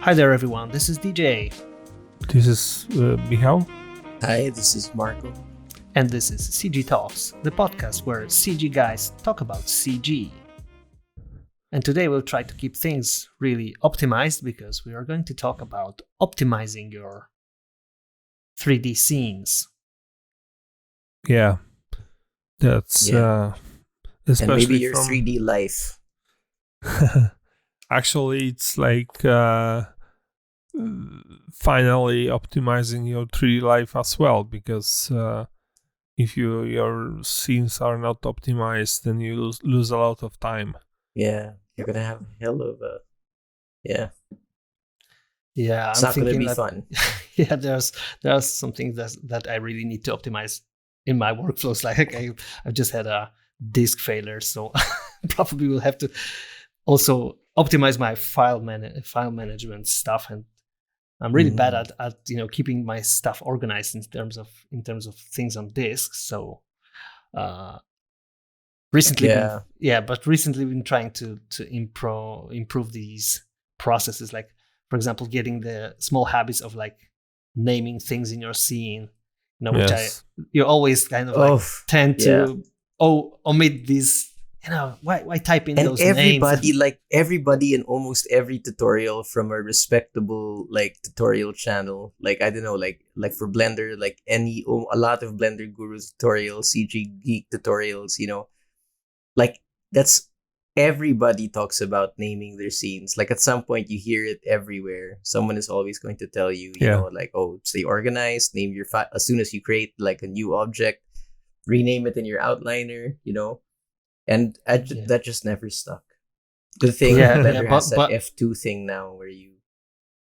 Hi there, everyone. This is DJ. This is Michał. Hi, this is Marco. And this is CG Talks, the podcast where CG guys talk about CG. And today we'll try to keep things really optimized because we are going to talk about optimizing your 3D scenes. Yeah, that's especially and maybe your from 3D life. Actually, it's like finally optimizing your 3D life as well, because if your scenes are not optimized, then you lose a lot of time. Yeah, you're gonna have a hell of a Yeah, It's I'm not gonna thinking be that, fun. Yeah, there's some things that I really need to optimize in my workflows. Like I've just had a disk failure, so probably will have to also optimize my file management stuff, and I'm really bad at keeping my stuff organized in terms of things on disk. So recently been trying to improve these processes, like for example getting the small habits of like naming things in your scene, which you always kind of tend to omit these. Why type in and those everybody, names? like everybody in almost every tutorial from a respectable like tutorial channel, like I don't know, like for Blender, like a lot of Blender gurus tutorials, CG geek tutorials, like that's everybody talks about naming their scenes. Like at some point you hear it everywhere. Someone is always going to tell you, like, stay organized, name your file as soon as you create like a new object, rename it in your outliner, and that just never stuck. Good thing Blender has that F2 thing now where you,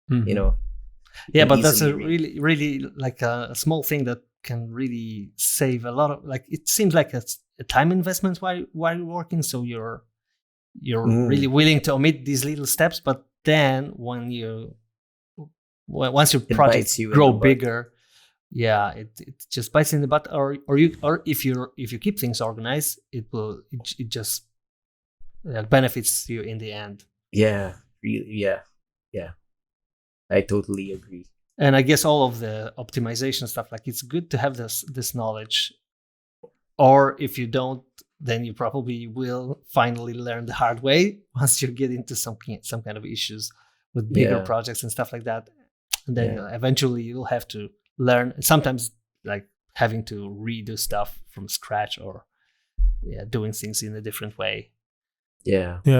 but that's a really like a small thing that can really save a lot of, like, it seems like a time investment while you're working. So you're really willing to omit these little steps, but then once your projects grow bigger, it just bites in the butt. Or if you keep things organized, it just benefits you in the end. Yeah, I totally agree. And I guess all of the optimization stuff, like, it's good to have this knowledge, or if you don't, then you probably will finally learn the hard way once you get into some kind of issues with bigger projects and stuff like that. And then eventually you'll have to learn, sometimes like having to redo stuff from scratch, or doing things in a different way.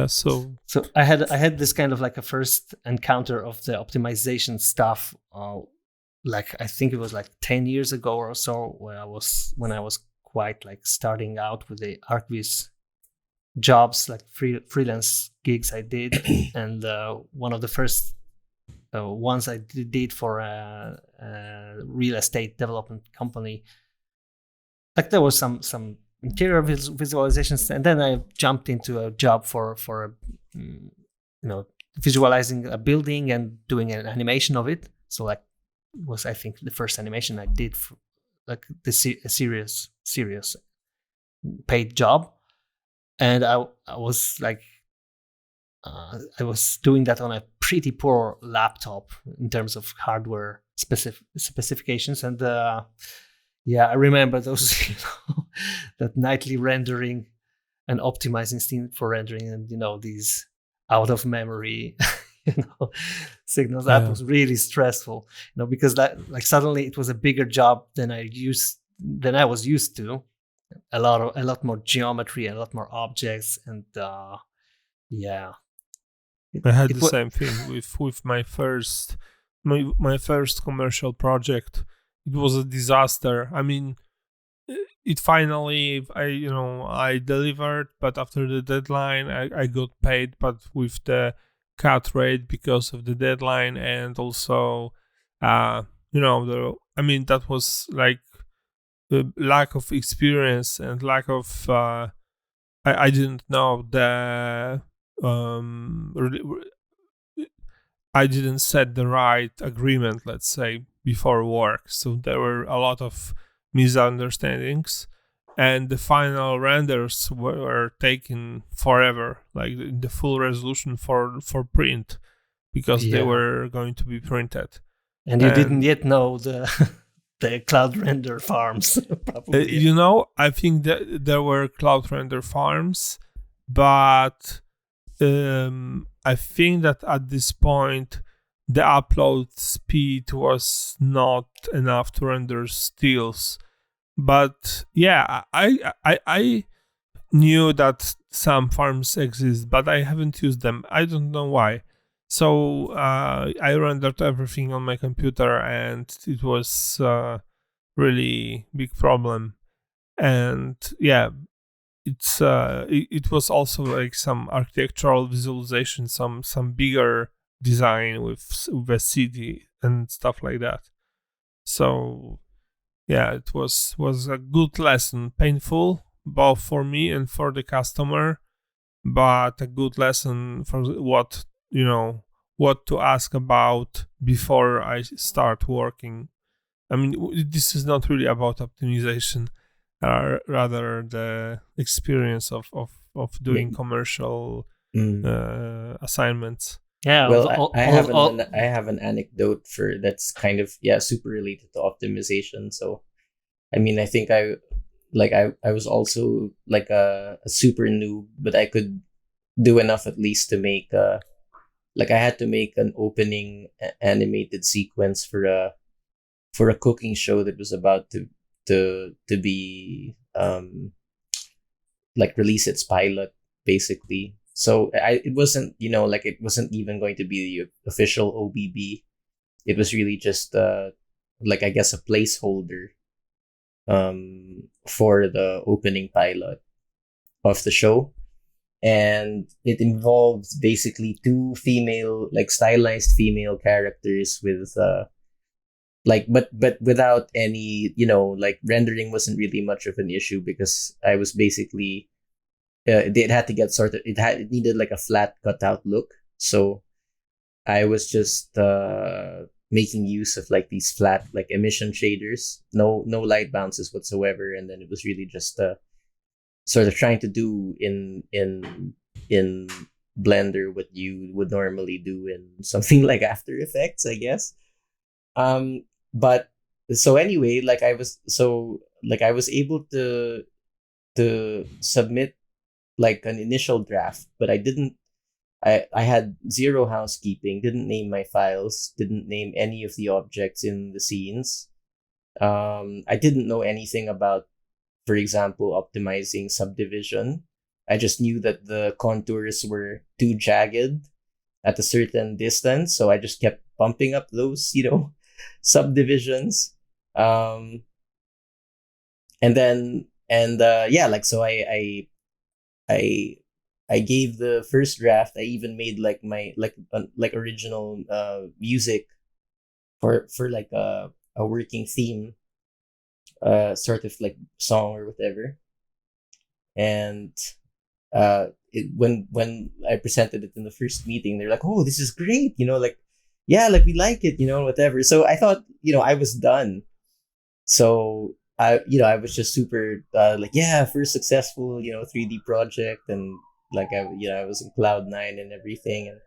So I had this kind of like a first encounter of the optimization stuff, like I think it was like 10 years ago or so, when I was quite like starting out with the ArcViz jobs, like freelance gigs I did. And one of the first ones I did for a real estate development company, like there was some interior visualizations, and then I jumped into a job for visualizing a building and doing an animation of it. So like was, I think, the first animation I did for like a serious paid job. And I was like I was doing that on a pretty poor laptop in terms of hardware specifications. And I remember those, that nightly rendering and optimizing scene for rendering, and these out of memory signals. That was really stressful, because that, like, suddenly it was a bigger job than I was used to. A lot more geometry, a lot more objects, and I had the same thing with my first commercial project. It was a disaster. I mean, it finally, I delivered, but after the deadline, I got paid, but with the cut rate because of the deadline, and also, that was like the lack of experience and lack of, I didn't know I didn't set the right agreement, let's say, before work. So there were a lot of misunderstandings, and the final renders were taking forever, like the full resolution for print, because they Yeah. were going to be printed. And you didn't And- yet know the cloud render farms, probably. You know, I think that there were cloud render farms, but I think that at this point the upload speed was not enough to render stills. But yeah, I knew that some farms exist, but I haven't used them. I don't know why. So I rendered everything on my computer, and it was really big problem. And yeah, it was also like some architectural visualization, some bigger design with a CD and stuff like that. So yeah, it was a good lesson, painful both for me and for the customer, but a good lesson for what to ask about before I start working. I mean, this is not really about optimization, rather the experience of doing commercial assignments. Yeah. Well, I have an anecdote for that's kind of super related to optimization. So, I mean, I think I was also like a super noob, but I could do enough at least to make I had to make an opening animated sequence for a cooking show that was about to be release its pilot, basically. So it wasn't it wasn't even going to be the official OBB. It was really just I guess a placeholder for the opening pilot of the show. And it involved basically two female, stylized female characters with but without any, rendering wasn't really much of an issue, because I was basically it had to get sorted. It needed like a flat cutout look, so I was just making use of these flat emission shaders, no light bounces whatsoever, and then it was really just sort of trying to do in Blender what you would normally do in something like After Effects, I guess. But so anyway, I was able to submit an initial draft, but I had zero housekeeping, didn't name my files, didn't name any of the objects in the scenes. I didn't know anything about, for example, optimizing subdivision. I just knew that the contours were too jagged at a certain distance, so I just kept bumping up those, subdivisions. So I gave the first draft. I even made my original music for a working theme, sort of song or whatever. And when I presented it in the first meeting, they're like, "Oh, this is great, we like it, whatever." So I thought, I was done. So I was just super first successful 3D project, and I was in Cloud9 and everything.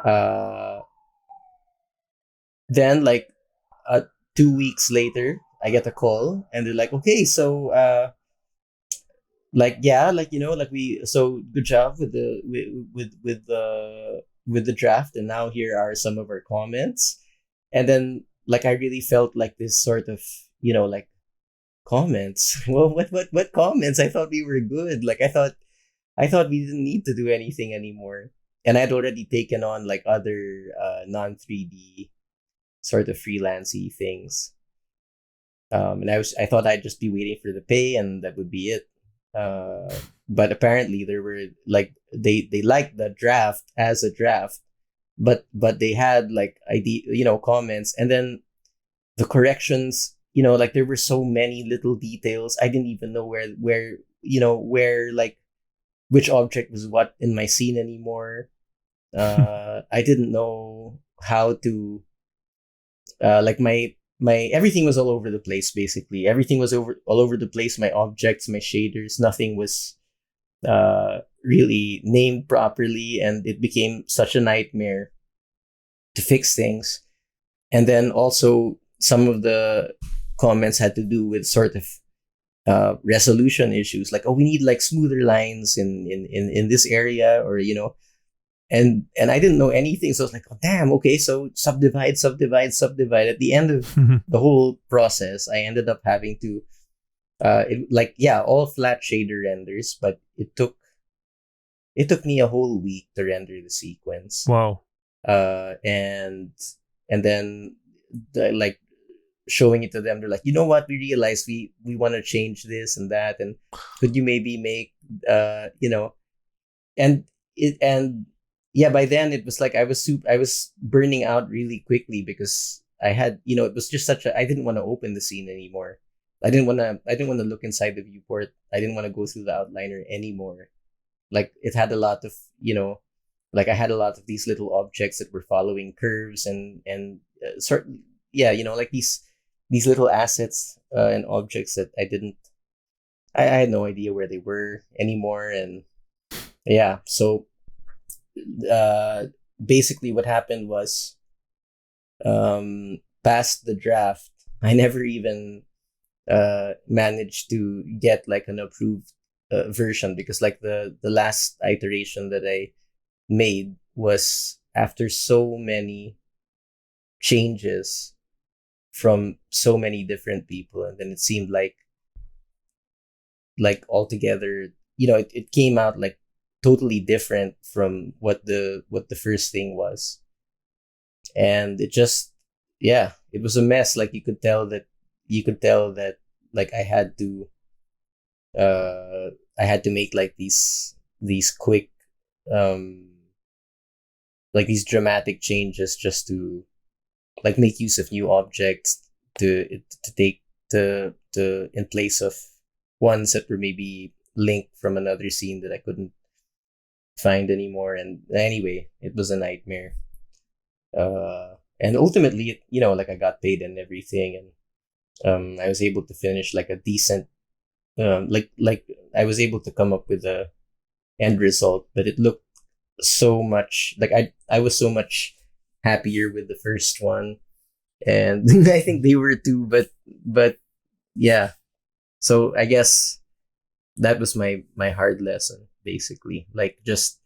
And then 2 weeks later, I get a call, and they're like, "Okay, so so good job with the draft, and now here are some of our comments." And then I really felt this sort of comments. Well, what comments? I thought we were good. I thought we didn't need to do anything anymore. And I'd already taken on other non-3D sort of freelancey things. And I thought I'd just be waiting for the pay, and that would be it. But apparently there were they liked the draft as a draft, but they had idea, comments, and then the corrections, there were so many little details. I didn't even know where which object was what in my scene anymore. I didn't know how to my everything was all over the place. Basically everything was all over the place. My objects, my shaders, nothing was really named properly, and it became such a nightmare fix things. And then also some of the comments had to do with sort of resolution issues, like, oh, we need like smoother lines in this area, or and I didn't know anything, so I was like, oh damn, okay, so subdivide. At the end of the whole process, I ended up having to all flat shader renders, but it took me a whole week to render the sequence. Wow. And then showing it to them, they're like, you know what, we realized we want to change this and that, and could you maybe make by then it was like I was burning out really quickly, because I had, it was just I didn't want to open the scene anymore. I didn't want to look inside the viewport. I didn't want to go through the outliner anymore. Like, it had a lot of, I had a lot of these little objects that were following curves and certain, like these little assets and objects that I had no idea where they were anymore. And yeah, so basically what happened was, past the draft, I never even managed to get like an approved version, because like the last iteration that I made was after so many changes from so many different people, and then it seemed like altogether, it came out like totally different from what the first thing was. And it just, it was a mess. Like, you could tell that like I had to make like these quick like these dramatic changes, just to like make use of new objects to take in place of ones that were maybe linked from another scene that I couldn't find anymore. And anyway, it was a nightmare. And ultimately, like, I got paid and everything, and I was able to finish like a decent, like I was able to come up with a end result, but it looked so much like I was so much happier with the first one, and I think they were too. But yeah, so I guess that was my hard lesson, basically. Like, just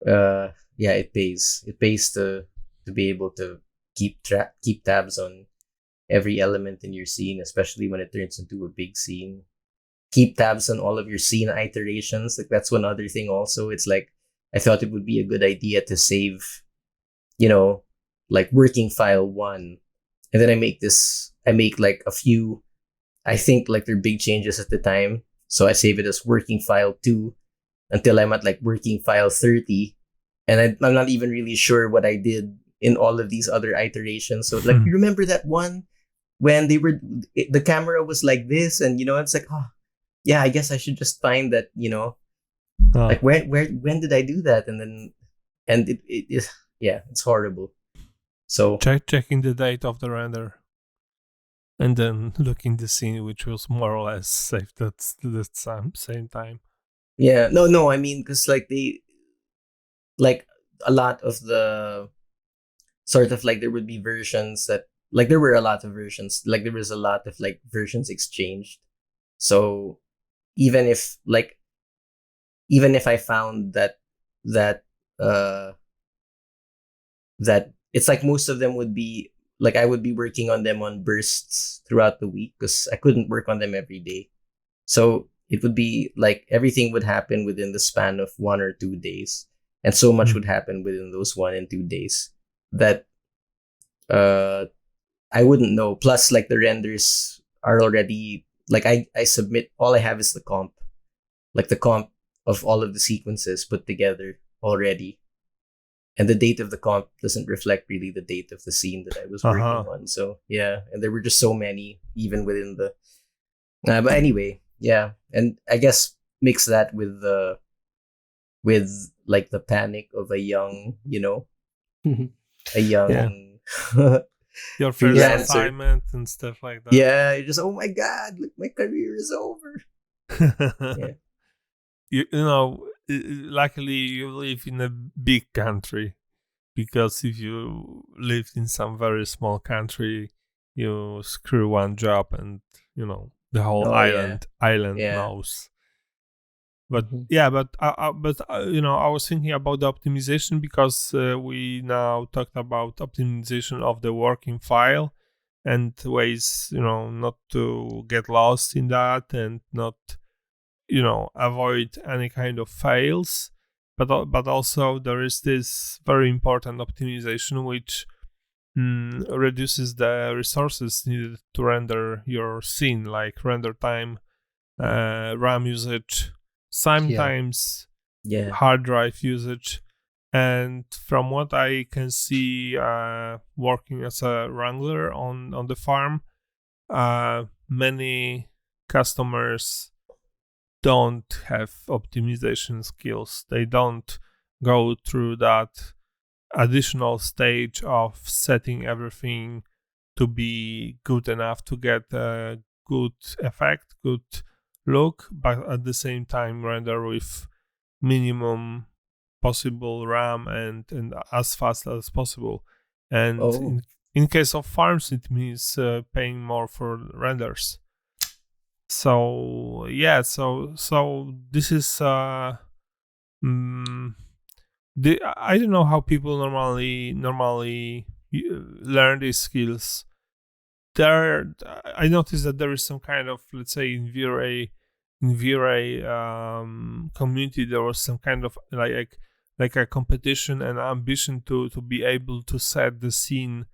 it pays to be able to keep tabs on every element in your scene, especially when it turns into a big scene. Keep tabs on all of your scene iterations. Like, that's one other thing also. It's like, I thought it would be a good idea to save, like working file 1, and then I make like a few, I think like they're big changes at the time, so I save it as working file 2 until I'm at like working file 30, and I'm not even really sure what I did in all of these other iterations. So like, you remember that one when the camera was like this, and it's like, oh yeah, I guess I should just find that, like when did I do that? And it is, it's horrible. So checking the date of the render, and then looking the scene, which was more or less saved at the same time. Yeah, no, I mean, because like like a lot of the sort of like, there would be versions that, like, there were a lot of versions, like there was a lot of like versions exchanged. So even if I found that it's like most of them would be like, I would be working on them on bursts throughout the week, because I couldn't work on them every day. So it would be like everything would happen within the span of 1 or 2 days, and so much would happen within those 1 and 2 days that I wouldn't know. Plus, like, the renders are already like, I submit, all I have is the comp, like the comp of all of the sequences put together already, and the date of the comp doesn't reflect really the date of the scene that I was working on. So yeah, and there were just so many even within the but anyway, yeah. And I guess mix that with like the panic of a young, your first freelancer. assignment and stuff like that. Yeah, you're just, oh my god, look, my career is over. Yeah. Luckily you live in a big country, because if you lived in some very small country, you screw one job and the whole island Yeah. knows. But Mhm. yeah, but I was thinking about the optimization because we now talked about optimization of the working file and ways not to get lost in that and not avoid any kind of fails. But also there is this very important optimization which reduces the resources needed to render your scene, like render time, RAM usage, sometimes Yeah. hard drive usage. And from what I can see, working as a wrangler on the farm, many customers don't have optimization skills. They don't go through that additional stage of setting everything to be good enough to get a good effect, good look, but at the same time render with minimum possible RAM and as fast as possible. And Oh. in case of farms, it means paying more for renders. So yeah, so this is I don't know how people normally learn these skills. I noticed that there is some kind of, let's say, in Vray community, there was some kind of like a competition and ambition to be able to set the scene,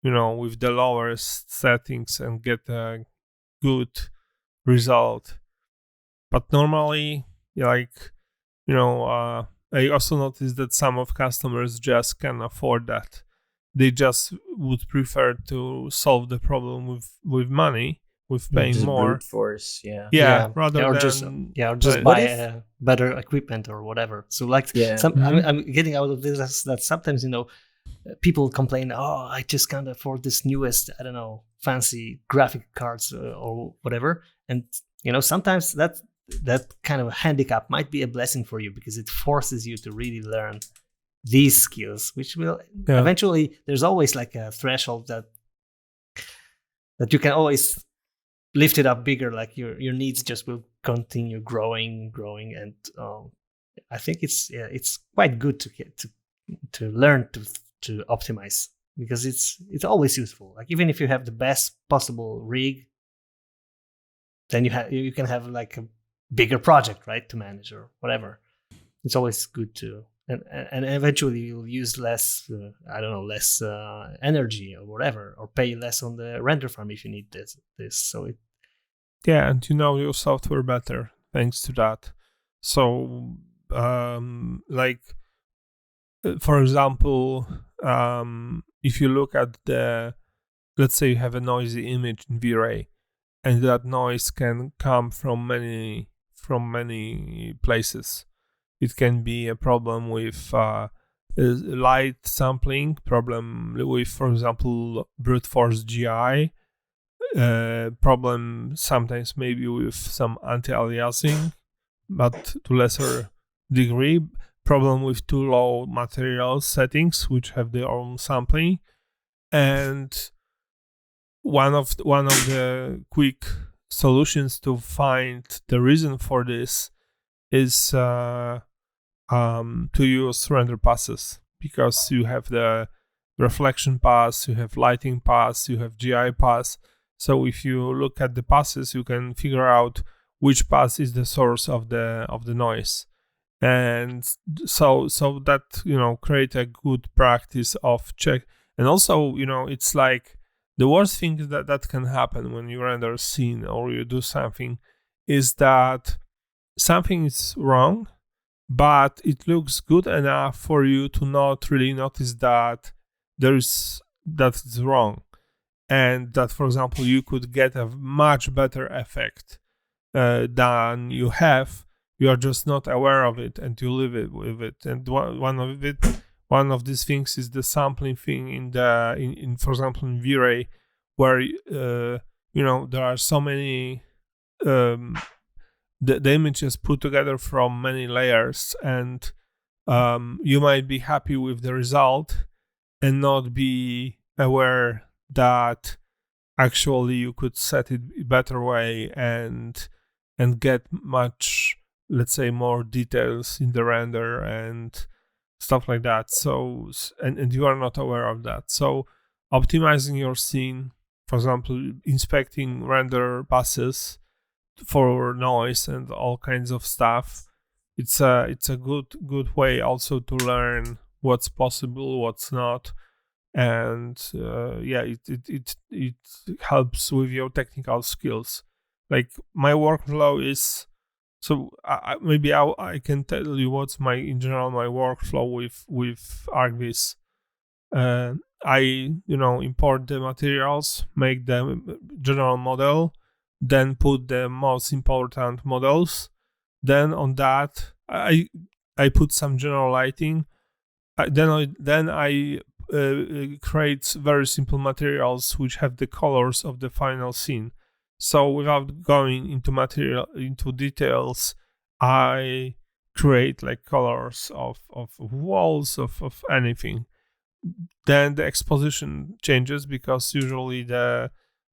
with the lowest settings and get a good result. But normally, I also noticed that some of customers just can't afford that. They just would prefer to solve the problem with money, with paying Just more. brute force. Yeah. Yeah, rather or than just What buy if- better equipment or whatever. So like Yeah. I'm getting out of this that sometimes people complain, oh, I just can't afford this newest, I don't know, fancy graphic cards or whatever. And sometimes that kind of handicap might be a blessing for you because it forces you to really learn these skills, which will eventually, there's always like a threshold that you can always lift it up bigger. Like your needs just will continue growing, and I think it's quite good to learn to optimize, because it's always useful. Like even if you have the best possible rig, then you can have like a bigger project, right, to manage or whatever. It's always good to, and eventually you'll use less less energy or whatever, or pay less on the render farm if you need this. So it and you know your software better thanks to that. So for example, if you look at let's say you have a noisy image in Vray, and that noise can come from many places. It can be a problem with light sampling, problem with, for example, brute force GI, problem sometimes maybe with some anti-aliasing, but to lesser degree, problem with too low material settings, which have their own sampling. And one of the quick solutions to find the reason for this is to use render passes, because you have the reflection pass, you have lighting pass, you have GI pass. So if you look at the passes, you can figure out which pass is the source of the noise, and so that create a good practice of check. And also it's like the worst thing that can happen when you render a scene or you do something is that something is wrong, but it looks good enough for you to not really notice that it's wrong, and that, for example, you could get a much better effect than you have. You are just not aware of it, and you live it with it. And one of these things is the sampling thing in for example in Vray, where there are so many the images put together from many layers, and you might be happy with the result, and not be aware that actually you could set it a better way and get much, let's say, more details in the render and stuff like that. So and you are not aware of that. So optimizing your scene, for example, inspecting render passes for noise and all kinds of stuff, it's a good way also to learn what's possible, what's not. And it helps with your technical skills. Like my workflow is, so maybe I can tell you what's my workflow with ArcGIS. I import the materials, make the general model, then put the most important models. Then on that I put some general lighting. Then I create very simple materials which have the colors of the final scene. So without going into details, I create like colors of walls of anything. Then the exposition changes because usually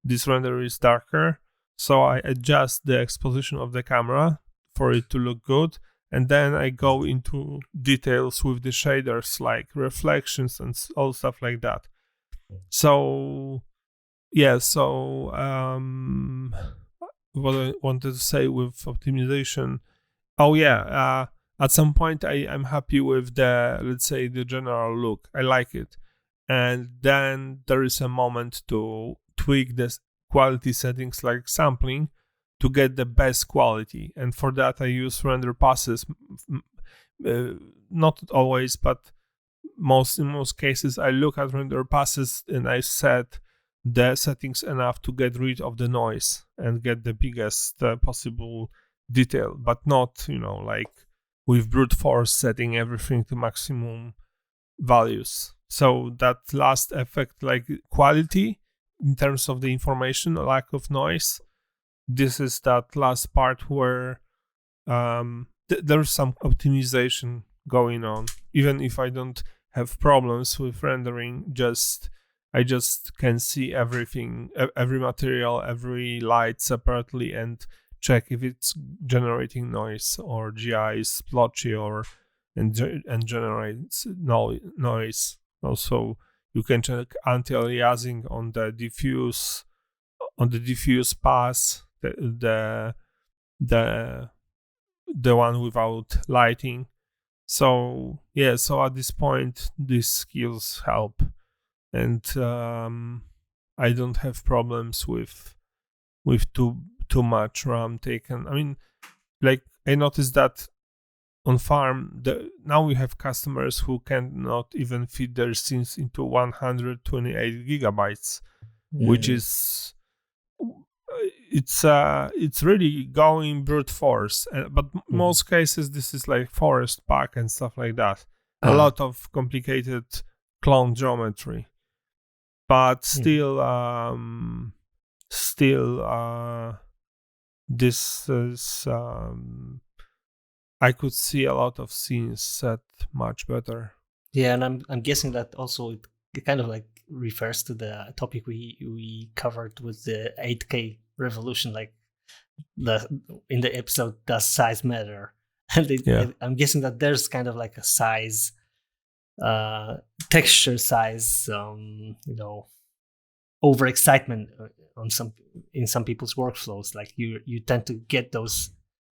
this render is darker. So I adjust the exposition of the camera for it to look good. And then I go into details with the shaders, like reflections and all stuff like that. So, yeah, what I wanted to say with optimization. At some point I'm happy with let's say, the general look. I like it. And then there is a moment to tweak the quality settings, like sampling, to get the best quality. And for that I use render passes. Not always, but in most cases I look at render passes and I set the settings enough to get rid of the noise and get the biggest possible detail, but not like with brute force setting everything to maximum values. So that last effect, like quality in terms of the information, lack of noise, this is that last part where there's some optimization going on. Even if I don't have problems with rendering, I just can see everything, every material, every light separately, and check if it's generating noise or GI is splotchy and generates noise. Also, you can check anti-aliasing on the diffuse pass, the one without lighting. So at this point these skills help, and I don't have problems with too much RAM taken. I mean, like I noticed that on farm now we have customers who cannot even fit their scenes into 128 gigabytes, which is it's really going brute force. But most cases this is like forest pack and stuff like that. A lot of complicated clone geometry, but still this is I could see a lot of scenes set much better. Yeah, and I'm guessing that also it kind of like refers to the topic we covered with the 8K revolution, like in the episode "Does Size Matter?" And I'm guessing that there's kind of like a size, texture size, overexcitement in some people's workflows. Like you tend to get those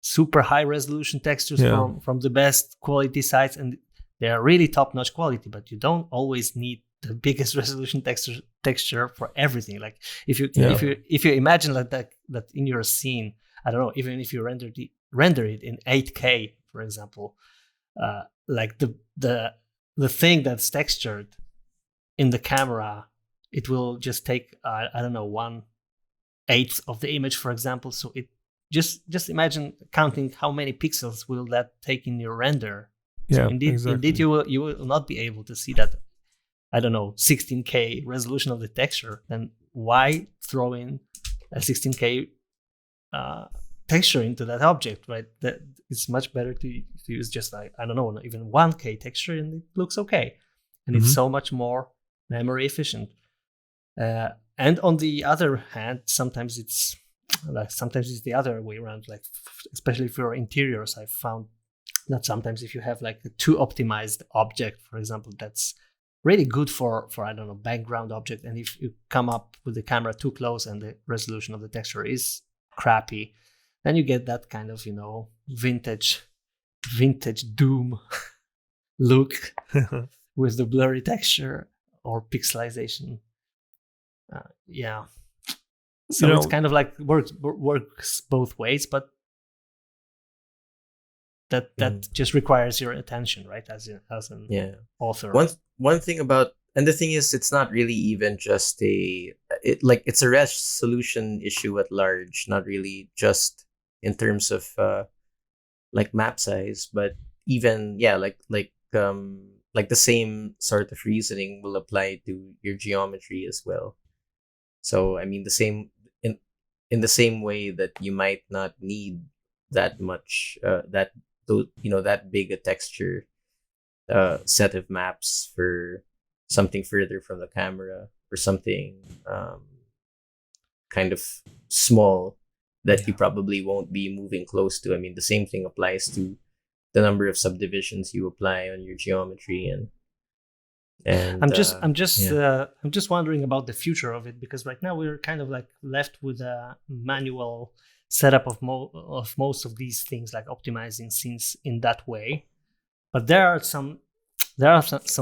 super high resolution textures from the best quality sites, and they are really top-notch quality, but you don't always need the biggest resolution texture for everything. Like if you imagine that in your scene, I don't know, even if you render it in 8K, for example, like the thing that's textured in the camera, it will just take I don't know 1/8 of the image, for example. So it just imagine counting how many pixels will that take in your render. So indeed you will not be able to see that, I don't know, 16K resolution of the texture. Then why throw in a 16K texture into that object, right? That it's much better to use just like, I don't know, even 1K texture, and it looks okay. And it's so much more memory efficient. And on the other hand, sometimes it's the other way around. Like especially for interiors, I've found that sometimes if you have like a too optimized object, for example, that's really good for I don't know, background object, and if you come up with the camera too close and the resolution of the texture is crappy, then you get that kind of, you know, vintage Doom look with the blurry texture or pixelization. Yeah. So it's kind of like works both ways, but that just requires your attention, right? As an author. One thing about, and the thing is, it's not really even just it's a resolution issue at large, not really just in terms of like map size, but even like the same sort of reasoning will apply to your geometry as well. So I mean, the same in the same way that you might not need that much that big a texture set of maps for something further from the camera, or something kind of small that you probably won't be moving close to. I mean, the same thing applies to the number of subdivisions you apply on your geometry, and I'm just wondering about the future of it, because right now we're kind of like left with a manual setup of most of these things, like optimizing scenes in that way. But there are some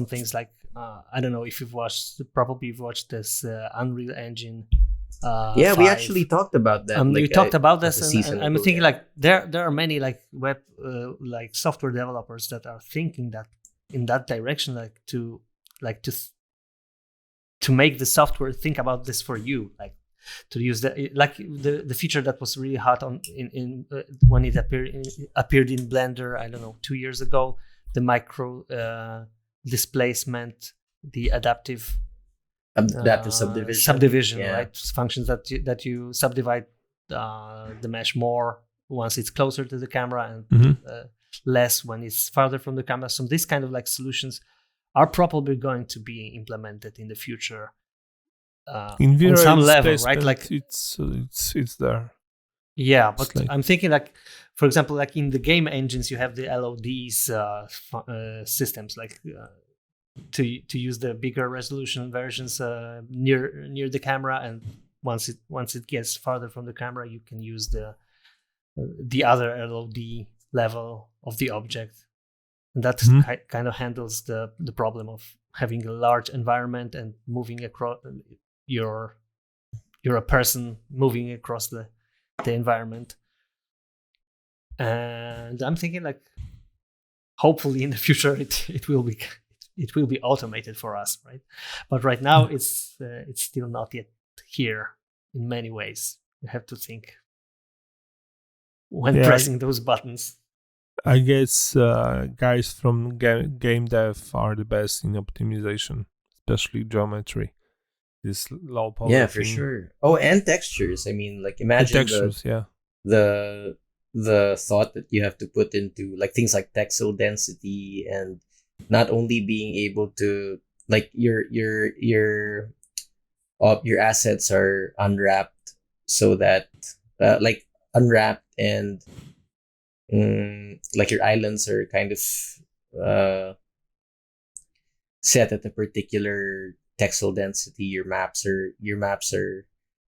things like I don't know if you've watched this Unreal Engine. We actually talked about that. We talked about this, and I'm thinking like there are many like web like software developers that are thinking that in that direction, to make the software think about this for you, like to use the feature that was really hot in when it appeared in Blender, I don't know, 2 years ago, the micro displacement, the adaptive subdivision, right? Functions that you subdivide the mesh more once it's closer to the camera, and less when it's farther from the camera. So these kind of like solutions are probably going to be implemented in the future in on some level, right? Like it's there. Yeah, but I'm thinking like, for example, like in the game engines, you have the LODs systems, like to use the bigger resolution versions near the camera, and once it gets farther from the camera, you can use the other LOD level of the object, and that kind of handles the problem of having a large environment and moving across. You're a person moving across the environment, and I'm thinking like, hopefully in the future it will be automated for us, right? But right now it's still not yet here in many ways. You have to think when pressing those buttons. I guess guys from game dev are the best in optimization, especially geometry. This low power. Yeah, for sure. Oh, and textures. I mean, like imagine the thought that you have to put into like things like texel density, and not only being able to like your assets are unwrapped, so that like unwrapped, and like your islands are kind of set at a particular texel density. Your maps are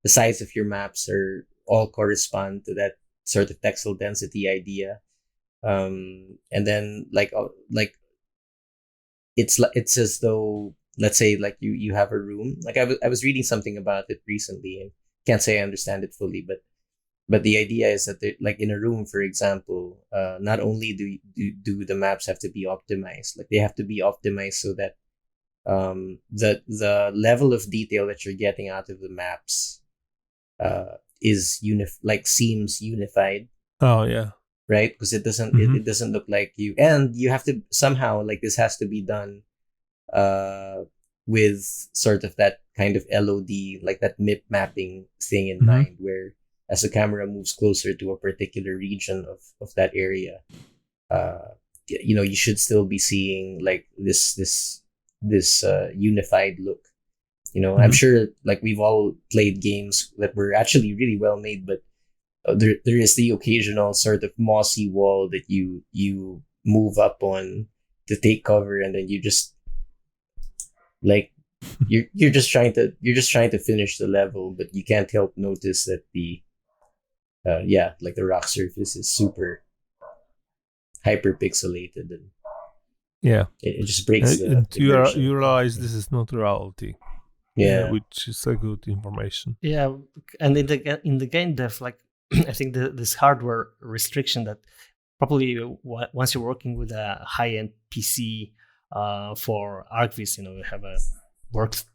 the size of your maps are all correspond to that sort of texel density idea, and then like it's as though, let's say like you have a room. Like I was reading something about it recently, and can't say I understand it fully, but the idea is that like in a room, for example, not only do the maps have to be optimized, like they have to be optimized so that the level of detail that you're getting out of the maps is seems unified. Oh yeah, right? Because it doesn't it doesn't look like you, and you have to somehow, like, this has to be done with sort of that kind of LOD, like that MIP mapping thing in mind, where as the camera moves closer to a particular region of that area, you should still be seeing like this this unified look. I'm sure like we've all played games that were actually really well made, but there is the occasional sort of mossy wall that you move up on to take cover, and then you just like you're just trying to finish the level, but you can't help notice that the like the rock surface is super hyper pixelated, and it just breaks the you immersion. realize this is not reality. Yeah. Which is a good information. Yeah, and in the game dev, like I think this hardware restriction that probably once you're working with a high-end PC for ArcVis, you have a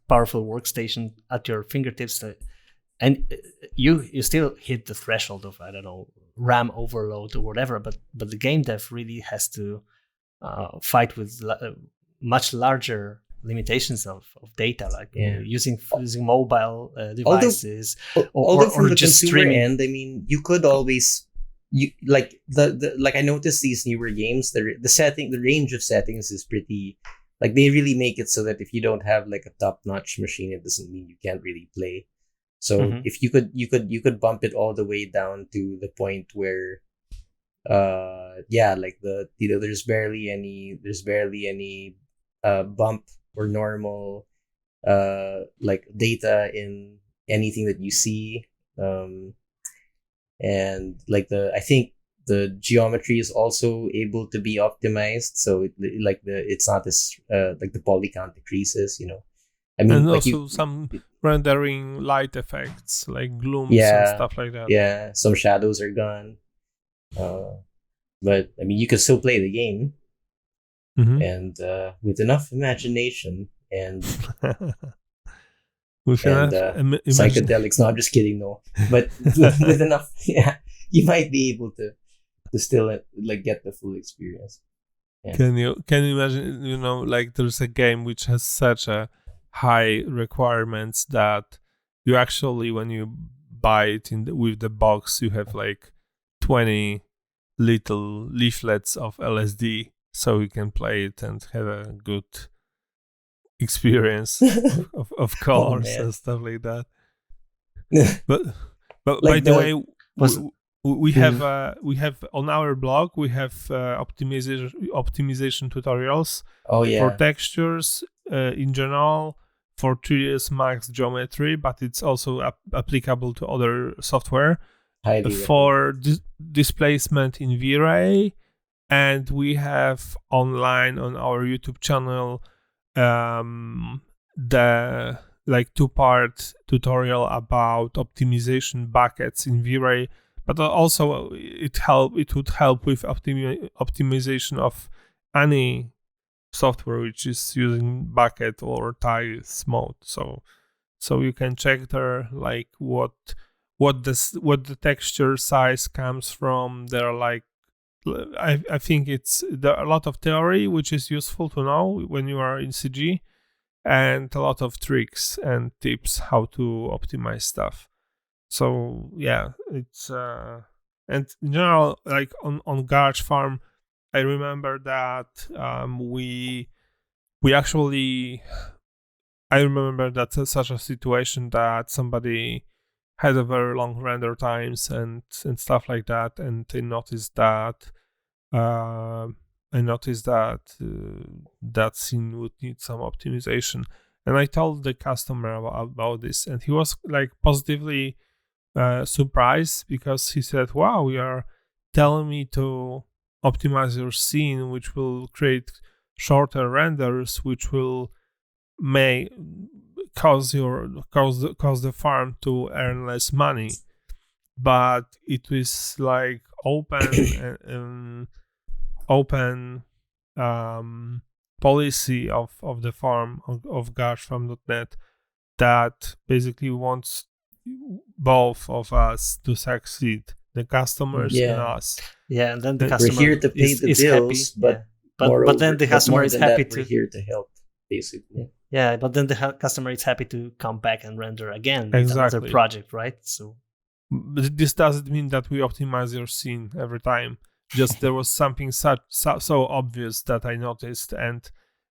powerful workstation at your fingertips, and you still hit the threshold of, I don't know, RAM overload or whatever. But the game dev really has to fight with much larger limitations of data, like using mobile devices, although from or the just consumer streaming. end, I mean, you could always like the like I noticed these newer games, the range of settings is pretty, like they really make it so that if you don't have like a top-notch machine, it doesn't mean you can't really play. So if you could bump it all the way down to the point where like there's barely any bump or normal like data in anything that you see, and like I think the geometry is also able to be optimized, so it's not as like the poly count decreases, I mean, and like also some rendering light effects like glooms and stuff like that. Yeah, some shadows are gone, but I mean, you can still play the game, and with enough imagination and psychedelics. No, I'm just kidding. No, but with enough, you might be able to still like get the full experience. Yeah. Can you imagine? Like there's a game which has such a high requirements that you actually, when you buy it with the box, you have like 20 little leaflets of LSD, so you can play it and have a good experience of colors and stuff like that. but like by the way, we have on our blog we have optimization tutorials for textures in general, for 3ds Max geometry, but it's also applicable to other software. For displacement in Vray, and we have online on our YouTube channel the like 2-part tutorial about optimization buckets in Vray, but also it would help with optimization of any software which is using bucket or tiles mode. So you can check there like what the texture size comes from. There are like I think there are a lot of theory which is useful to know when you are in CG, and a lot of tricks and tips how to optimize stuff. So yeah, it's and in general, like on Garage Farm, I remember that we actually, I remember that such a situation that somebody had a very long render times and stuff like that, and I noticed that that scene would need some optimization, and I told the customer about this, and he was like positively surprised, because he said, "Wow, you are telling me to optimize your scene, which will create shorter renders, which will cause the farm to earn less money, but it was like open policy of the farm of GarageFarm.net that basically wants both of us to succeed, the customers and us." Yeah, and then the customer we're here to pay the bills, happy, but then the customer is happy we're here to help, basically. Yeah, but then the customer is happy to come back and render again exactly. with another project, right? So this doesn't mean that we optimize your scene every time. Just there was something so obvious that I noticed, and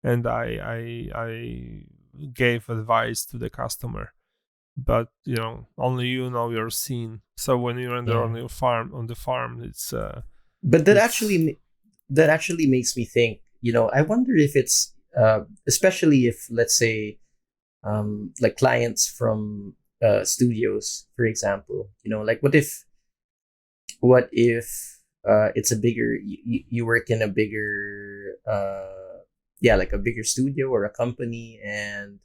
and I gave advice to the customer. But only you know your scene. So when you render on the farm, it's But that actually makes me think. I wonder if it's especially if, let's say, like clients from studios, for example. Like what if it's a bigger, you work in a bigger like a bigger studio or a company, and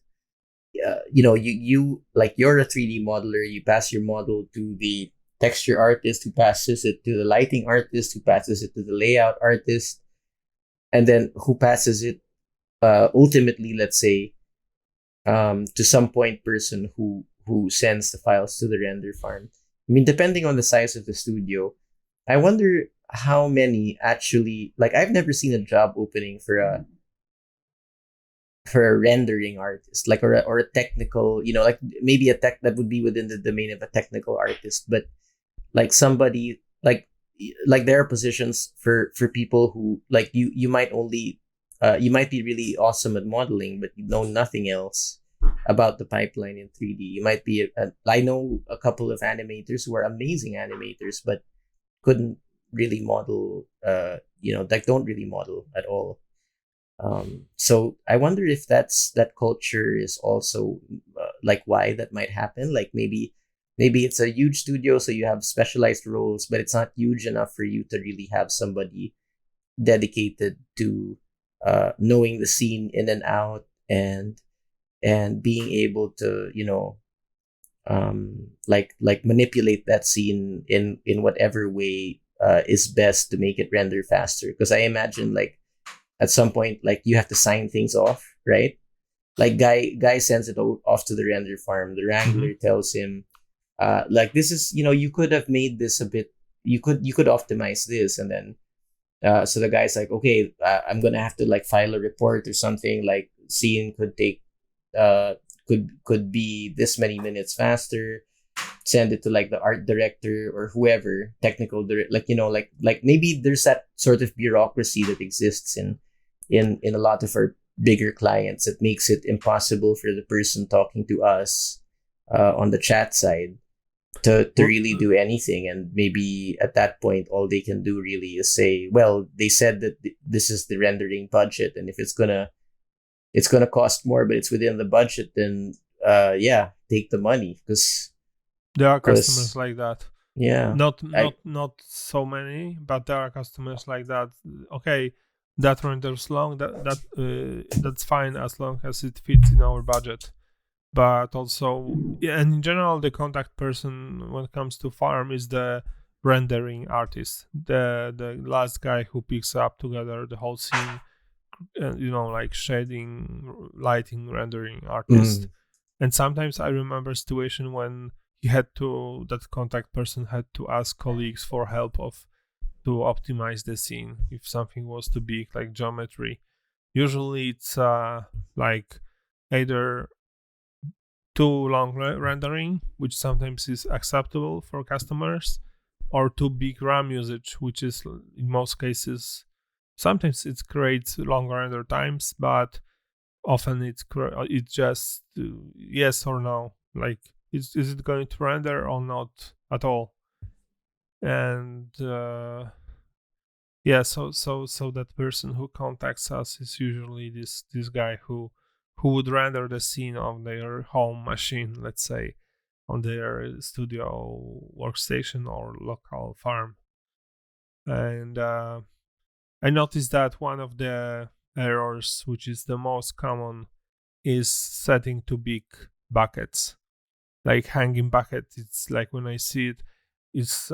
you like, you're a 3D modeler, you pass your model to the texture artist, who passes it to the lighting artist, who passes it to the layout artist, and then who passes it ultimately, let's say, to some point person who sends the files to the render farm. I mean, depending on the size of the studio, I wonder how many actually, like, I've never seen a job opening for a rendering artist, like, or a technical, like maybe a tech that would be within the domain of a technical artist, but like somebody like there are positions for people who, like, you might only you might be really awesome at modeling, but you know nothing else about the pipeline in 3D. You might be I know a couple of animators who are amazing animators, but couldn't really model, like, don't really model at all. So I wonder if that culture is also like why that might happen. Like maybe it's a huge studio, so you have specialized roles, but it's not huge enough for you to really have somebody dedicated to knowing the scene in and out, and being able to like manipulate that scene in whatever way is best to make it render faster. Because I imagine, like, at some point, like, you have to sign things off, right? Like guy sends it off to the render farm. The wrangler tells him, like, this is, you could have made this a bit, you could optimize this, and then so the guy's like, okay, I'm gonna have to, like, file a report or something, like, scene could take could be this many minutes faster, send it to, like, the art director or whoever, technical director, like maybe there's that sort of bureaucracy that exists in a lot of our bigger clients that makes it impossible for the person talking to us on the chat side to really do anything. And maybe at that point, all they can do really is say, well, they said that this is the rendering budget, and if it's gonna cost more, but it's within the budget, then take the money. Because there are customers like that. Yeah. Not so many, but there are customers like that. Okay, that renders long, that's fine as long as it fits in our budget. But also, and in general, the contact person when it comes to farm is the rendering artist, the last guy who picks up together the whole scene, like shading, lighting, rendering artist. And sometimes I remember a situation when that contact person had to ask colleagues for help to optimize the scene if something was too big, like geometry. Usually it's like either too long rendering, which sometimes is acceptable for customers, or too big RAM usage, which is in most cases, sometimes it creates longer render times, but often it's just yes or no, like is it going to render or not at all. And so that person who contacts us is usually this guy who would render the scene on their home machine, let's say, on their studio workstation or local farm. And I noticed that one of the errors, which is the most common, is setting too big buckets, like hanging bucket. It's like when I see it, it's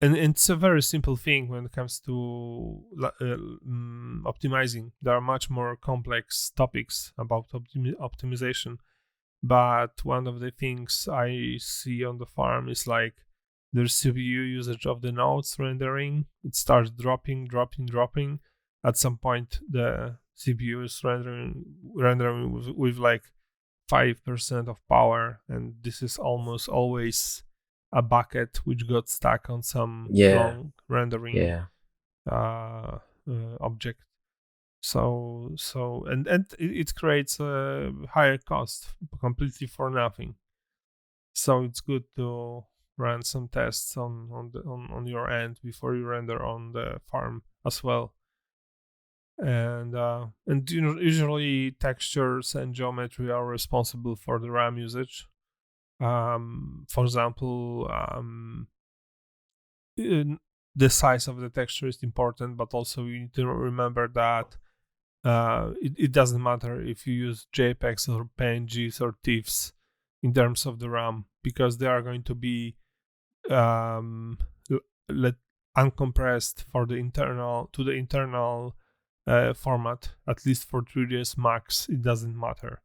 and it's a very simple thing when it comes to optimizing. There are much more complex topics about optimization, but one of the things I see on the farm is like the CPU usage of the nodes rendering. It starts dropping. At some point, the CPU is rendering with like 5% of power, and this is almost always a bucket which got stuck on some long rendering object. And it creates a higher cost completely for nothing. So it's good to run some tests on your end before you render on the farm as well. And usually textures and geometry are responsible for the RAM usage. For example, the size of the texture is important, but also you need to remember that it doesn't matter if you use JPEGs or PNGs or TIFFs in terms of the RAM, because they are going to be uncompressed for the internal format. At least for 3ds Max, it doesn't matter.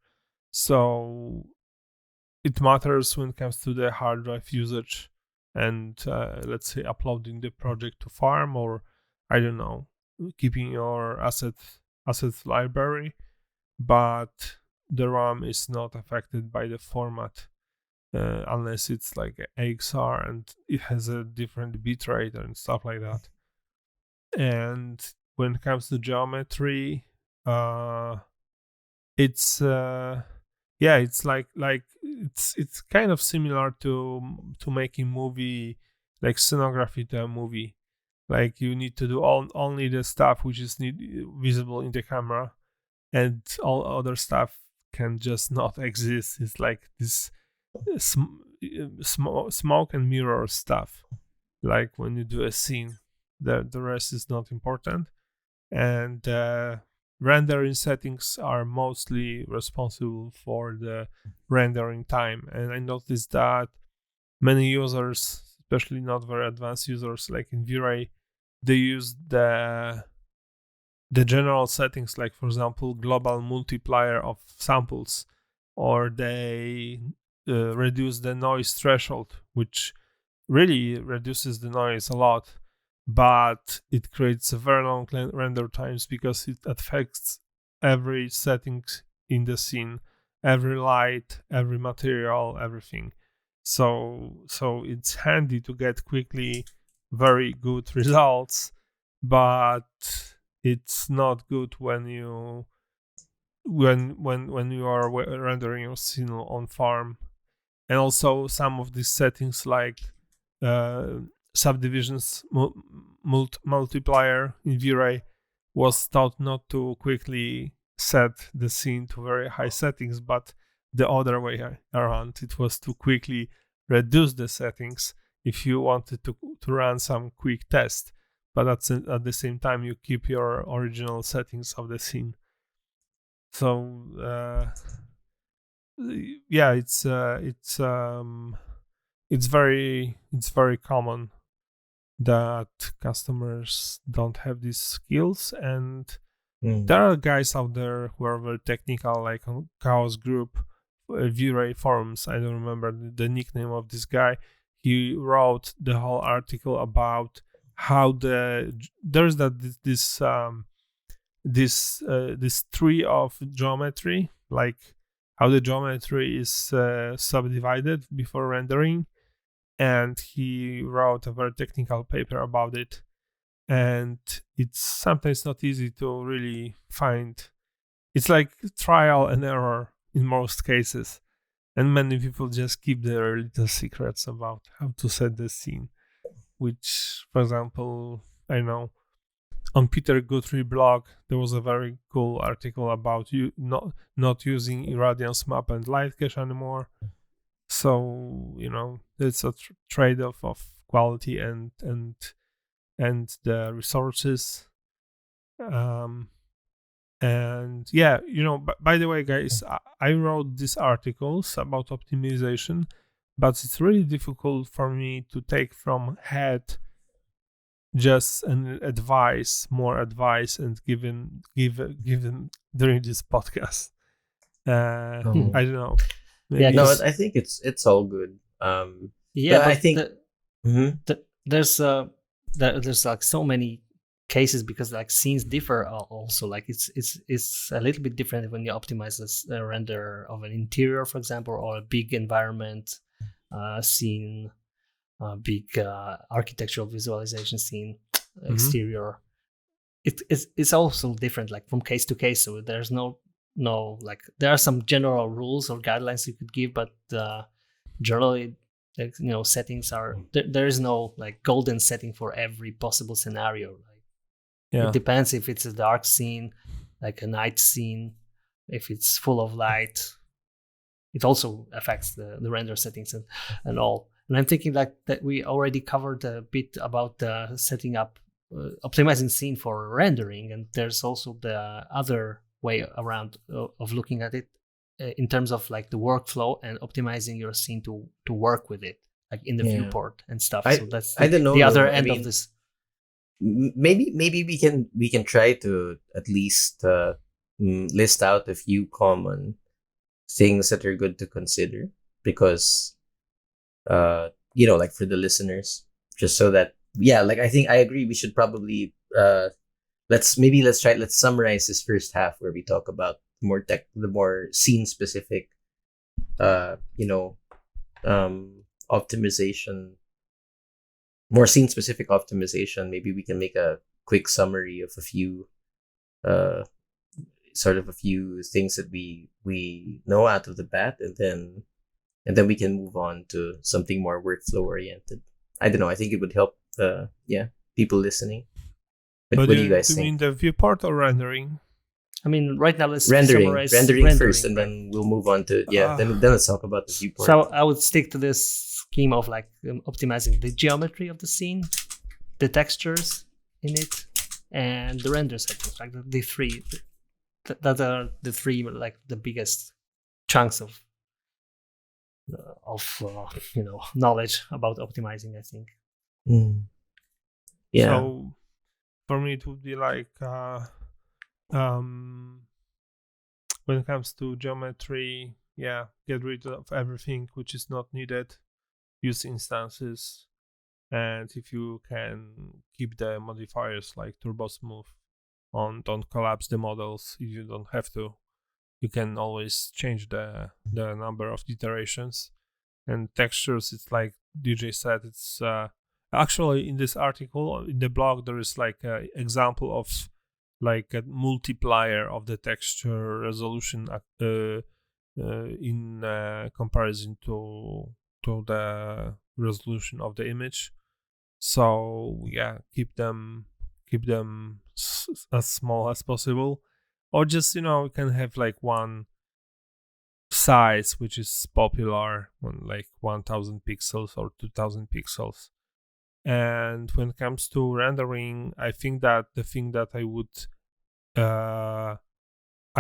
So it matters when it comes to the hard drive usage and let's say uploading the project to farm, or I don't know, keeping your assets library, but the RAM is not affected by the format unless it's like AXR and it has a different bitrate and stuff like that. And when it comes to geometry, it's it's like it's kind of similar to making movie, like scenography to a movie. Like you need to do only the stuff which is visible in the camera, and all other stuff can just not exist. It's like this smoke and mirror stuff. Like when you do a scene, the rest is not important. And rendering settings are mostly responsible for the rendering time. And I noticed that many users, especially not very advanced users like in Vray, they use the general settings, like for example global multiplier of samples, or they reduce the noise threshold, which really reduces the noise a lot, but it creates a very long render times because it affects every settings in the scene, every light, every material, everything. So it's handy to get quickly very good results, but it's not good when you are rendering your scene on farm. And also some of these settings, like subdivisions multiplier in Vray, was taught not to quickly set the scene to very high settings, but the other way around. It was to quickly reduce the settings if you wanted to run some quick test, but at the same time you keep your original settings of the scene. So it's very common that customers don't have these skills, and there are guys out there who are very technical, like on Chaos Group, Vray forums. I don't remember the nickname of this guy. He wrote the whole article about how there's this tree of geometry, like how the geometry is subdivided before rendering, and he wrote a very technical paper about it. And it's sometimes not easy to really find. It's like trial and error in most cases, and many people just keep their little secrets about how to set the scene, which, for example, I know on Peter Guthrie blog there was a very cool article about you not using irradiance map and light cache anymore. So it's a trade-off of quality and the resources. And yeah, by the way, guys, I wrote these articles about optimization, but it's really difficult for me to take from head just more advice and give them during this podcast. I don't know. No, I think it's all good. Yeah, but I think there's like so many cases, because like scenes differ also. Like it's a little bit different when you optimize a render of an interior, for example, or a big environment scene, big architectural visualization scene, exterior. it's also different, like from case to case. So there's no like there are some general rules or guidelines you could give, but generally, like, settings are there is no like golden setting for every possible scenario. Like, Yeah. it depends if it's a dark scene, like a night scene, if it's full of light. It also affects the render settings and all. And I'm thinking that we already covered a bit about setting up, optimizing scene for rendering, and there's also the other way around of looking at it in terms of like the workflow and optimizing your scene to work with it, like in the viewport and stuff. So that's I don't know, the other though. end of this. Maybe we can try to at least list out a few common things that are good to consider, because like for the listeners, just so that like I think I agree we should probably let's summarize this first half where we talk about the more scene specific optimization, more scene specific optimization. Maybe we can make a quick summary of a few sort of a few things that we know out of the bat, and then we can move on to something more workflow oriented. I don't know. I think it would help people listening. But what do you guys think? Do you mean the viewport or rendering? I mean, right now let's rendering summarize first, and then we'll move on to then let's talk about the viewport. So I would stick to this scheme of like optimizing the geometry of the scene, the textures in it, and the render settings. Like the three that are the three like the biggest chunks of knowledge about optimizing, I think. Yeah. So for me, it would be like when it comes to geometry, get rid of everything which is not needed. Use instances, and if you can keep the modifiers like turbo smooth on, don't collapse the models if you don't have to. You can always change the number of iterations. And textures, it's like DJ said, it's actually in this article in the blog there is like an example of like a multiplier of the texture resolution in comparison to the resolution of the image. So keep them as small as possible, or just you can have like one size which is popular, like 1000 pixels or 2000 pixels. And when it comes to rendering, I think that the thing that I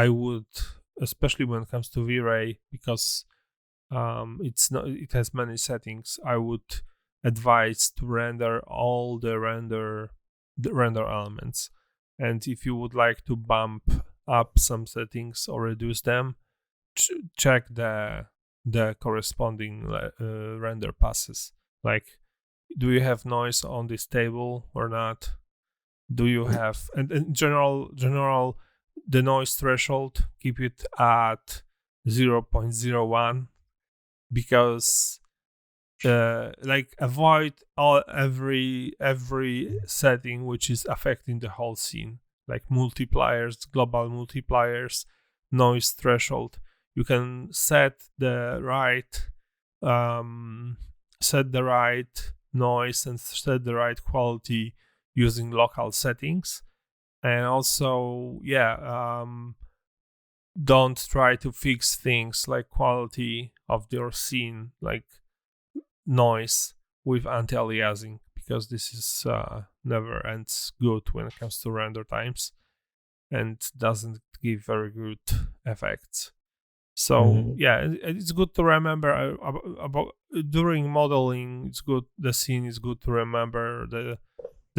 would especially when it comes to Vray, because it has many settings, I would advise to render all the render elements. And if you would like to bump up some settings or reduce them, check the corresponding render passes. Like, do you have noise on this table or not? Do you have, and in general the noise threshold, keep it at 0.01, because like avoid every setting which is affecting the whole scene, like multipliers, global multipliers, noise threshold. You can set the right noise and set the right quality using local settings. And also don't try to fix things like quality of your scene, like noise, with anti-aliasing, because this is never ends good when it comes to render times and doesn't give very good effects. So it's good to remember about during modeling. It's good, the scene is good to remember the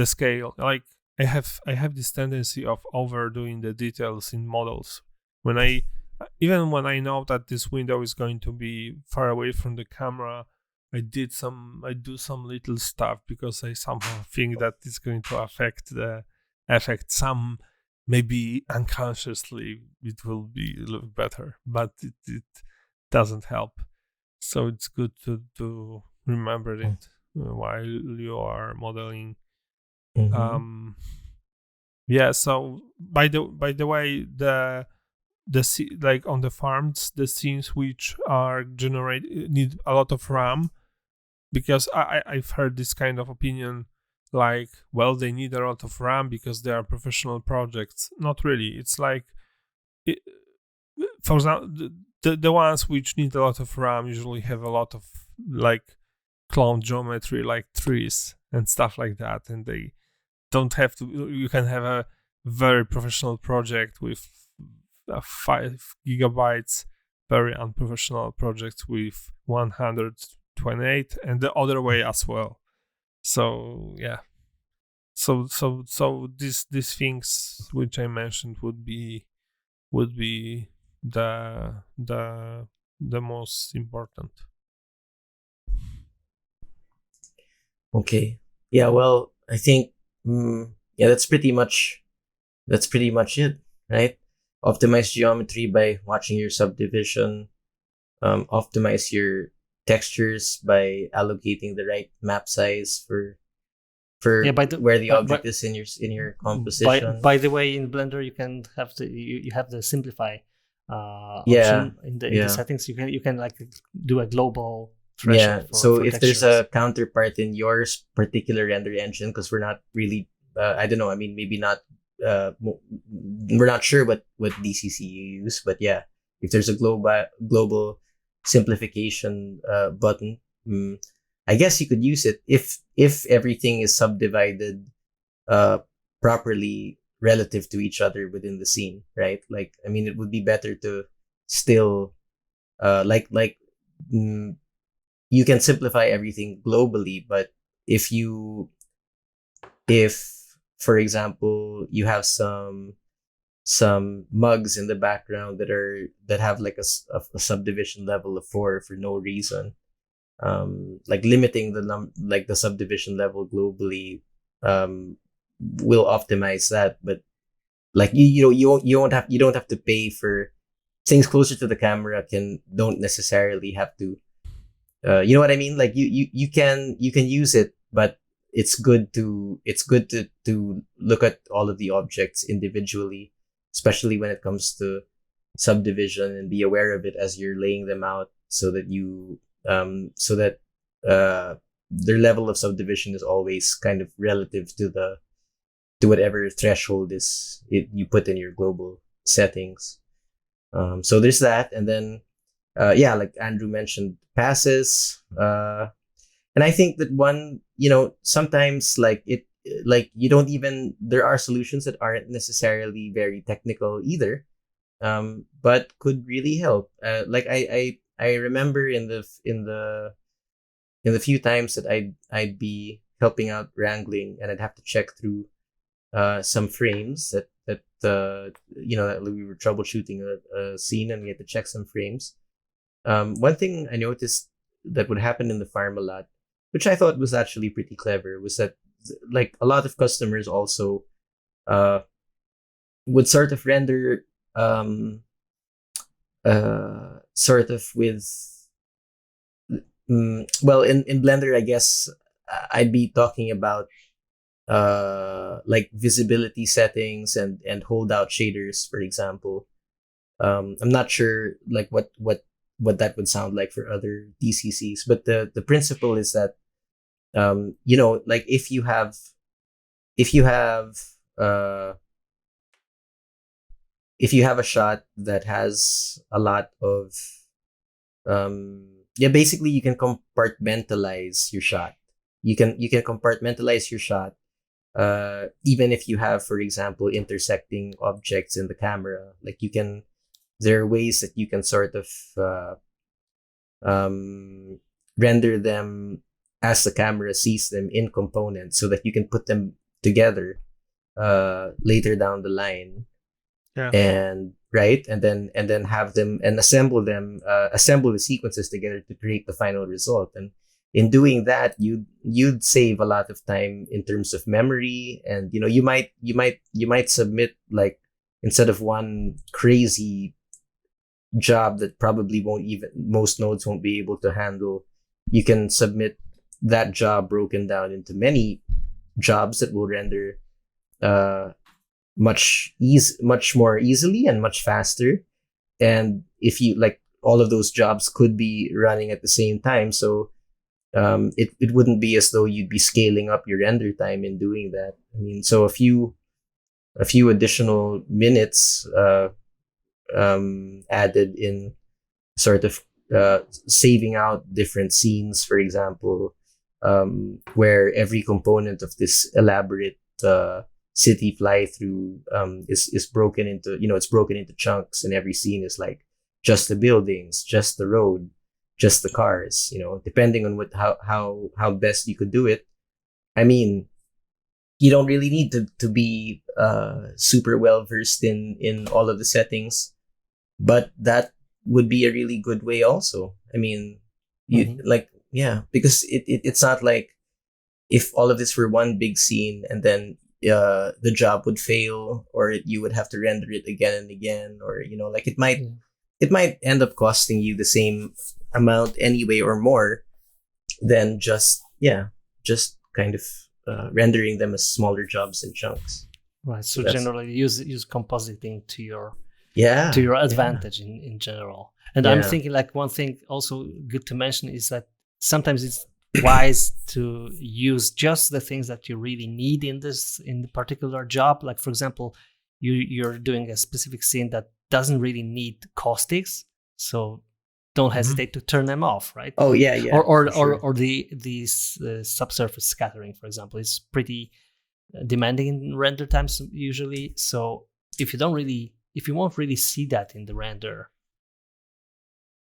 scale. Like I have this tendency of overdoing the details in models. When I know that this window is going to be far away from the camera, I do some little stuff because I somehow think that it's going to affect some. Maybe unconsciously it will look better, but it doesn't help. So it's good to remember it while you are modeling. Yeah. So by the way, like on the farms, the scenes which are generate need a lot of RAM, because I've heard this kind of opinion, like, well, they need a lot of RAM because they are professional projects. Not really. It's like, it, for example, the ones which need a lot of RAM usually have a lot of like clown geometry, like trees and stuff like that, and they don't have to. You can have a very professional project with 5 gigabytes, very unprofessional project with 128, and the other way as well. So yeah, so these things which I mentioned would be the most important. Okay. Yeah. Well, I think yeah, that's pretty much it, right? Optimize geometry by watching your subdivision. Optimize your textures by allocating the right map size for where the object is in your composition. By the way, in Blender you can have you have the simplify option in the settings. You can like do a global threshold. So if textures. There's a counterpart in your particular render engine, because we're not really I don't know. I mean, maybe not. We're not sure what DCC you use, but yeah, if there's a global simplification button, I guess you could use it if everything is subdivided properly relative to each other within the scene, right? Like, I mean, it would be better to still you can simplify everything globally, but if for example you have some mugs in the background that have like a subdivision level of 4 for no reason, like limiting the subdivision level globally will optimize that. But like you don't have to pay for things closer to the camera. Don't necessarily have to you know what I mean? Like you can use it, but it's good to look at all of the objects individually, especially when it comes to subdivision, and be aware of it as you're laying them out, so that their level of subdivision is always kind of relative to whatever threshold you put in your global settings. So there's that, and then like Andrew mentioned, passes. And I think that one, sometimes like you don't even, there are solutions that aren't necessarily very technical either, but could really help. Like I remember in the few times that I'd be helping out wrangling, and I'd have to check through some frames that that we were troubleshooting a scene, and we had to check some frames. One thing I noticed that would happen in the farm a lot, which I thought was actually pretty clever, was that like a lot of customers also would sort of render sort of with well, in Blender, I guess I'd be talking about like visibility settings and holdout shaders, for example. I'm not sure like what that would sound like for other DCCs, but the principle is that like if you have a shot that has a lot of basically you can compartmentalize your shot. You can compartmentalize your shot even if you have, for example, intersecting objects in the camera. Like there are ways that you can sort of render them as the camera sees them in components, so that you can put them together later down the line. Yeah. And then have them and assemble the sequences together to create the final result. And in doing that, you'd save a lot of time in terms of memory, and you might submit, like, instead of one crazy job that probably most nodes won't be able to handle, you can submit that job broken down into many jobs that will render much more easily and much faster. And if you like, all of those jobs could be running at the same time, so it wouldn't be as though you'd be scaling up your render time in doing that. I mean, so a few additional minutes added in sort of saving out different scenes, for example, where every component of this elaborate city fly through is broken into, it's broken into chunks, and every scene is like just the buildings, just the road, just the cars, depending on how best you could do it. I mean, you don't really need to be super well versed in all of the settings, but that would be a really good way also. I mean, because it's not like if all of this were one big scene and then the job would fail, or you would have to render it again and again, or like it might end up costing you the same amount anyway or more than just kind of rendering them as smaller jobs in chunks. Right. So generally use compositing to your advantage in general. And I'm thinking like one thing also good to mention is that sometimes it's wise to use just the things that you really need in the particular job. Like for example, you're doing a specific scene that doesn't really need caustics, so don't hesitate to turn them off, right? Oh yeah. Or the subsurface scattering, for example, is pretty demanding in render times usually. So if you won't really see that in the render,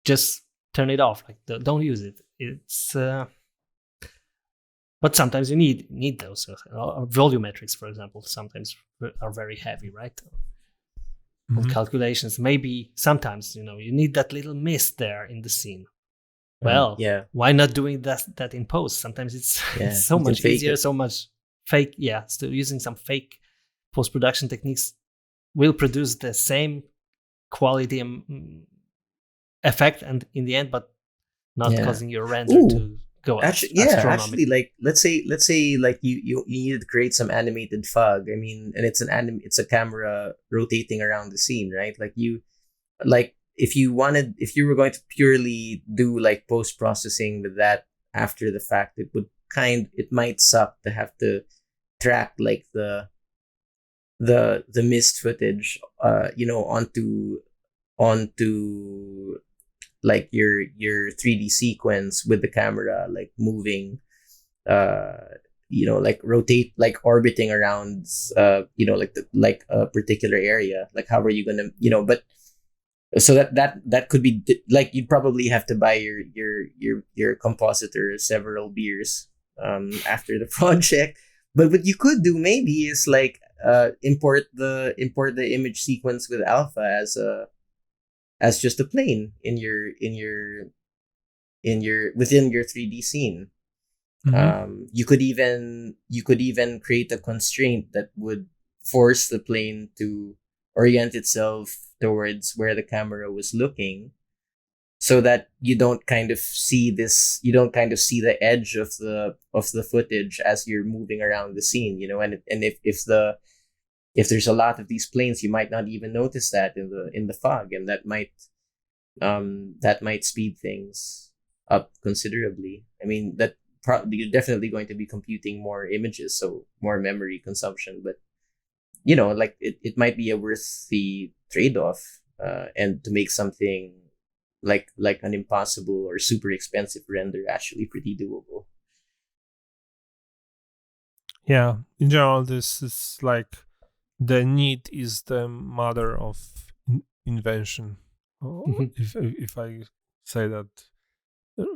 just turn it off. Like don't use it. It's but sometimes you need those. Or volumetrics, for example, sometimes are very heavy, right? Calculations. Maybe sometimes you need that little mist there in the scene. Well, why not doing that in post? Sometimes it's so much easier, so much fake. Yeah, still using some fake post-production techniques will produce the same quality effect, and in the end, but not causing your render to go actually, like let's say like you needed to create some animated fog. I mean, and it's a camera rotating around the scene, right? If you were going to purely do like post processing with that after the fact, it might suck to have to track like the mist footage onto like your 3D sequence with the camera like moving like rotate, like orbiting around like a particular area. Like how are you gonna but so that could be like you'd probably have to buy your compositor several beers after the project. But what you could do maybe is like import the image sequence with alpha as just a plane in your within your 3D scene. You could even create a constraint that would force the plane to orient itself towards where the camera was looking, so that you don't kind of see the edge of the footage as you're moving around the scene, and if there's a lot of these planes, you might not even notice that in the fog, and that might speed things up considerably. I mean, you're definitely going to be computing more images, so more memory consumption, but like it might be a worthy trade-off, and to make something like an impossible or super expensive render actually pretty doable. Yeah, in general, this is like the need is the mother of invention. If I say that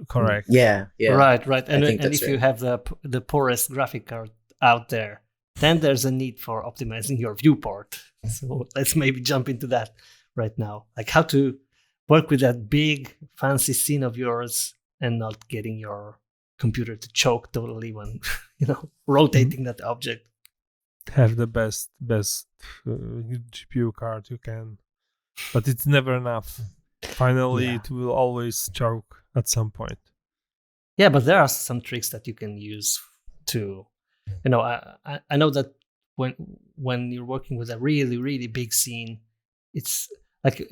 correct. Yeah. Right. And if right. you have the poorest graphic card out there, then there's a need for optimizing your viewport. So let's maybe jump into that right now. Like how to work with that big fancy scene of yours and not getting your computer to choke totally when rotating that object. Have the best GPU card you can, but it's never enough. Finally, it will always choke at some point. Yeah, but there are some tricks that you can use to, I know that when you're working with a really, really big scene, it's like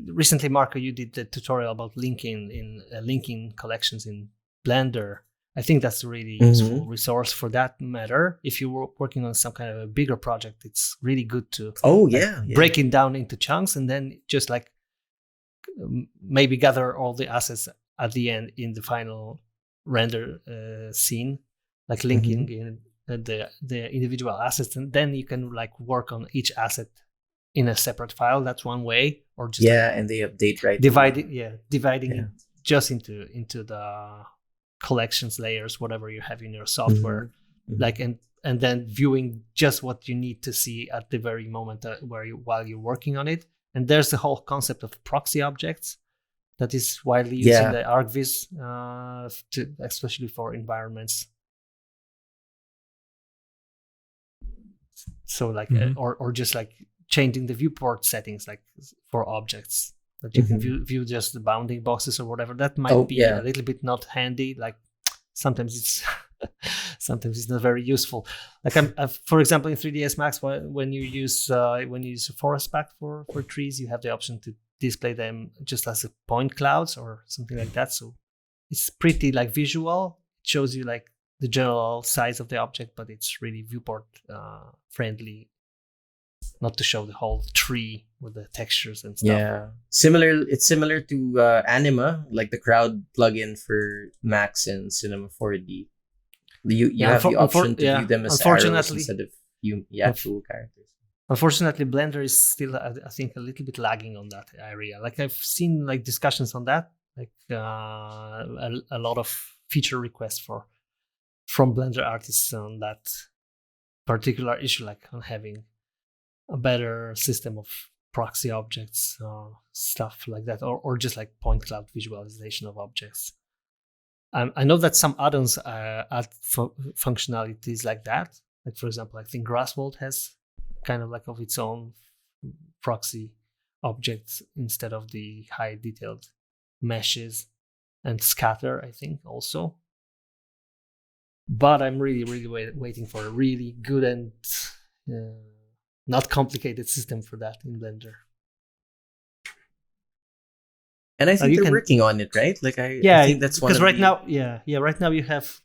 recently, Marco, you did the tutorial about linking collections in Blender. I think that's a really useful resource for that matter. If you were working on some kind of a bigger project, it's really good to break it down into chunks and then just like maybe gather all the assets at the end in the final render scene, like linking in the individual assets, and then you can like work on each asset in a separate file. That's one way, or just and they update right dividing it just into the collections layers, whatever you have in your software, like and then viewing just what you need to see at the very moment while you're working on it. And there's the whole concept of proxy objects that is widely used in the ArcViz, especially for environments. So like, or just like changing the viewport settings, like for objects that you can view just the bounding boxes or whatever. That might be a little bit not handy. Like sometimes it's not very useful. Like for example, in 3ds Max, when you use a forest pack for trees, you have the option to display them just as a point clouds or something like that. So it's pretty like visual. It shows you like the general size of the object, but it's really viewport friendly, not to show the whole tree with the textures and stuff. Yeah, it's similar to Anima, like the crowd plugin for Max and Cinema 4D. You have the option to view them as arrows instead of actual characters. Unfortunately, Blender is still, I think, a little bit lagging on that area. Like I've seen like discussions on that, like a lot of feature requests from Blender artists on that particular issue, like on having a better system of proxy objects, stuff like that, or just like point cloud visualization of objects. I know that some add-ons add functionalities like that. Like for example, I think Grassvolt has kind of like of its own proxy objects instead of the high detailed meshes, and Scatter I think also. But I'm really, really waiting for a really good and not complicated system for that in Blender. And I think they're working on it, right? Like I think that's one. Because right now you have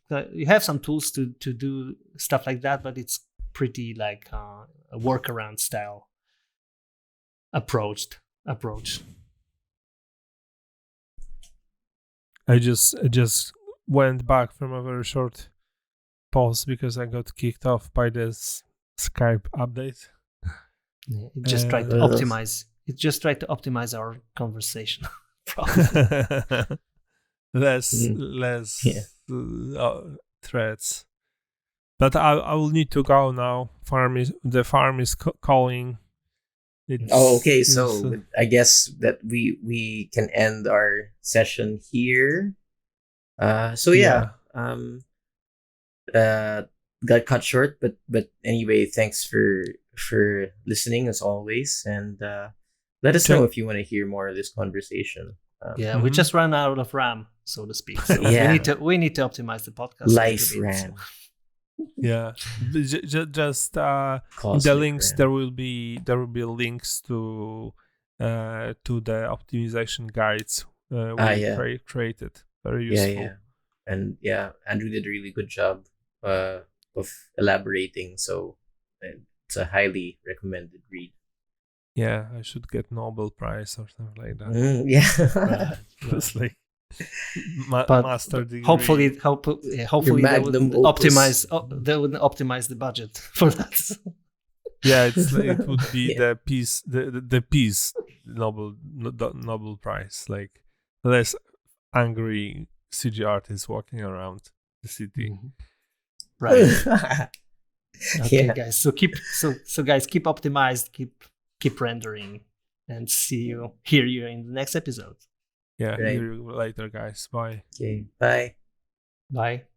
some tools to do stuff like that, but it's pretty like a workaround style approach. I just went back from a very short pause because I got kicked off by this Skype update. Yeah, it just tried to optimize. It just tried to optimize our conversation. less threads. But I will need to go now. The farm is calling. Okay. So I guess that we can end our session here. Got cut short, but anyway, thanks for listening as always, and let us know if you want to hear more of this conversation. We just ran out of RAM, so to speak. So we need to optimize the podcast. Life RAM. Yeah, just in the links RAM. there will be links to the optimization guides we created. Very useful. And Andrew did a really good job of elaborating, so it's a highly recommended read. Yeah, I should get Nobel Prize or something like that. It's like master degree. Hopefully they would optimize the budget for that. Yeah, it would be the peace Nobel Prize, like less angry CG artists walking around the city. Right. Okay, guys. So guys, keep optimized, keep rendering, and hear you in the next episode. Yeah, hear you later, guys. Bye. Okay, bye. Bye.